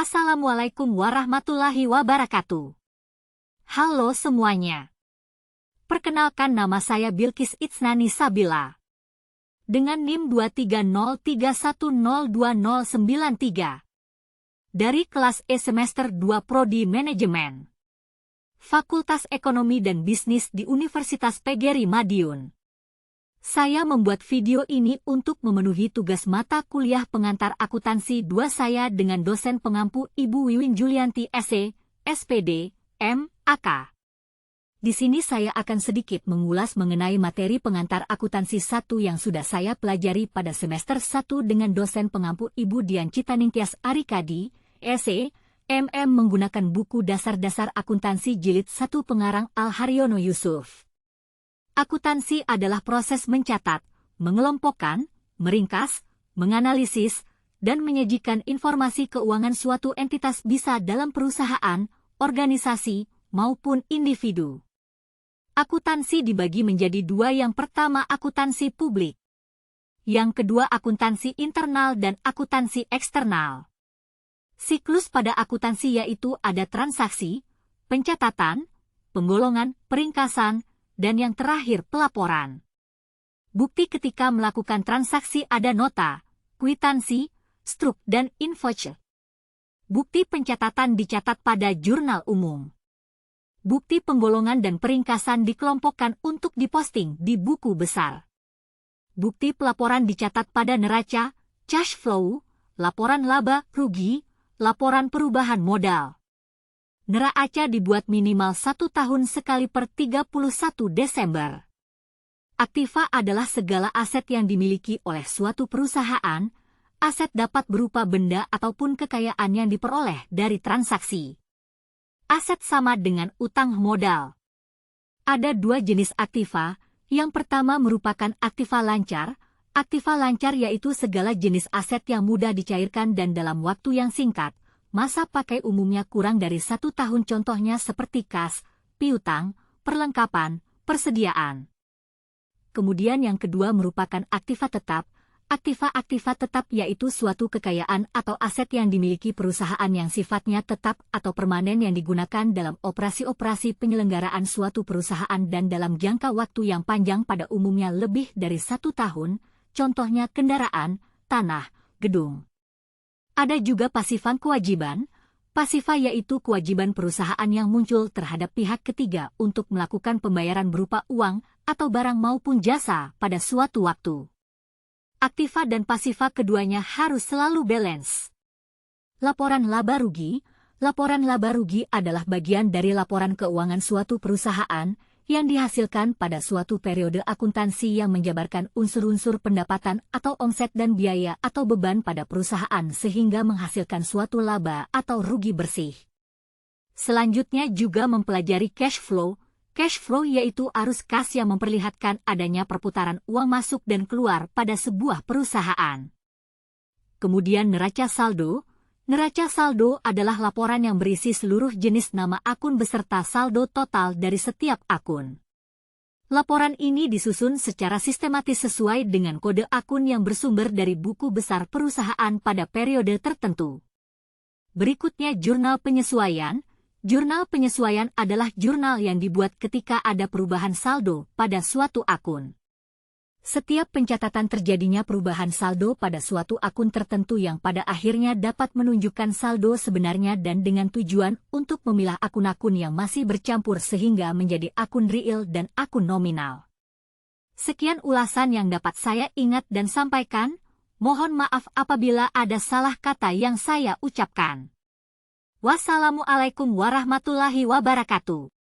Assalamualaikum warahmatullahi wabarakatuh. Halo semuanya. Perkenalkan, nama saya Bilqis Itsnani Sabila. Dengan NIM 23031020093. Dari kelas E semester 2 Prodi Manajemen. Fakultas Ekonomi dan Bisnis di Universitas PGRI Madiun. Saya membuat video ini untuk memenuhi tugas mata kuliah pengantar akuntansi 2 saya dengan dosen pengampu Ibu Wiwin Julianti SE, SPD, M.Ak. Di sini saya akan sedikit mengulas mengenai materi pengantar akuntansi 1 yang sudah saya pelajari pada semester 1 dengan dosen pengampu Ibu Dian Citaningtyas Arikadi, SE, MM menggunakan buku Dasar-Dasar Akuntansi Jilid 1 pengarang Al-Haryono Yusuf. Akuntansi adalah proses mencatat, mengelompokkan, meringkas, menganalisis, dan menyajikan informasi keuangan suatu entitas bisa dalam perusahaan, organisasi, maupun individu. Akuntansi dibagi menjadi 2, yang pertama akuntansi publik. Yang kedua akuntansi internal dan akuntansi eksternal. Siklus pada akuntansi yaitu ada transaksi, pencatatan, penggolongan, peringkasan, dan yang terakhir pelaporan. Bukti ketika melakukan transaksi ada nota, kwitansi, struk, dan invoice. Bukti pencatatan dicatat pada jurnal umum. Bukti penggolongan dan peringkasan dikelompokkan untuk diposting di buku besar. Bukti pelaporan dicatat pada neraca, cash flow, laporan laba, rugi, laporan perubahan modal. Neraca dibuat minimal 1 tahun sekali per 31 Desember. Aktiva adalah segala aset yang dimiliki oleh suatu perusahaan. Aset dapat berupa benda ataupun kekayaan yang diperoleh dari transaksi. Aset sama dengan utang modal. Ada 2 jenis aktiva. Yang pertama merupakan aktiva lancar. Aktiva lancar yaitu segala jenis aset yang mudah dicairkan dan dalam waktu yang singkat. Masa pakai umumnya kurang dari 1 tahun, contohnya seperti kas, piutang, perlengkapan, persediaan. Kemudian yang kedua merupakan aktiva tetap. Aktiva tetap yaitu suatu kekayaan atau aset yang dimiliki perusahaan yang sifatnya tetap atau permanen yang digunakan dalam operasi-operasi penyelenggaraan suatu perusahaan dan dalam jangka waktu yang panjang, pada umumnya lebih dari 1 tahun, contohnya kendaraan, tanah, gedung. Ada juga pasifan kewajiban. Pasifa yaitu kewajiban perusahaan yang muncul terhadap pihak ketiga untuk melakukan pembayaran berupa uang atau barang maupun jasa pada suatu waktu. Aktiva dan pasifa keduanya harus selalu balance. Laporan laba rugi. Laporan laba rugi adalah bagian dari laporan keuangan suatu perusahaan yang dihasilkan pada suatu periode akuntansi yang menjabarkan unsur-unsur pendapatan atau omset dan biaya atau beban pada perusahaan sehingga menghasilkan suatu laba atau rugi bersih. Selanjutnya juga mempelajari cash flow. Cash flow yaitu arus kas yang memperlihatkan adanya perputaran uang masuk dan keluar pada sebuah perusahaan. Kemudian neraca saldo. Neraca saldo adalah laporan yang berisi seluruh jenis nama akun beserta saldo total dari setiap akun. Laporan ini disusun secara sistematis sesuai dengan kode akun yang bersumber dari buku besar perusahaan pada periode tertentu. Berikutnya jurnal penyesuaian. Jurnal penyesuaian adalah jurnal yang dibuat ketika ada perubahan saldo pada suatu akun. Setiap pencatatan terjadinya perubahan saldo pada suatu akun tertentu yang pada akhirnya dapat menunjukkan saldo sebenarnya dan dengan tujuan untuk memilah akun-akun yang masih bercampur sehingga menjadi akun real dan akun nominal. Sekian ulasan yang dapat saya ingat dan sampaikan. Mohon maaf apabila ada salah kata yang saya ucapkan. Wassalamualaikum warahmatullahi wabarakatuh.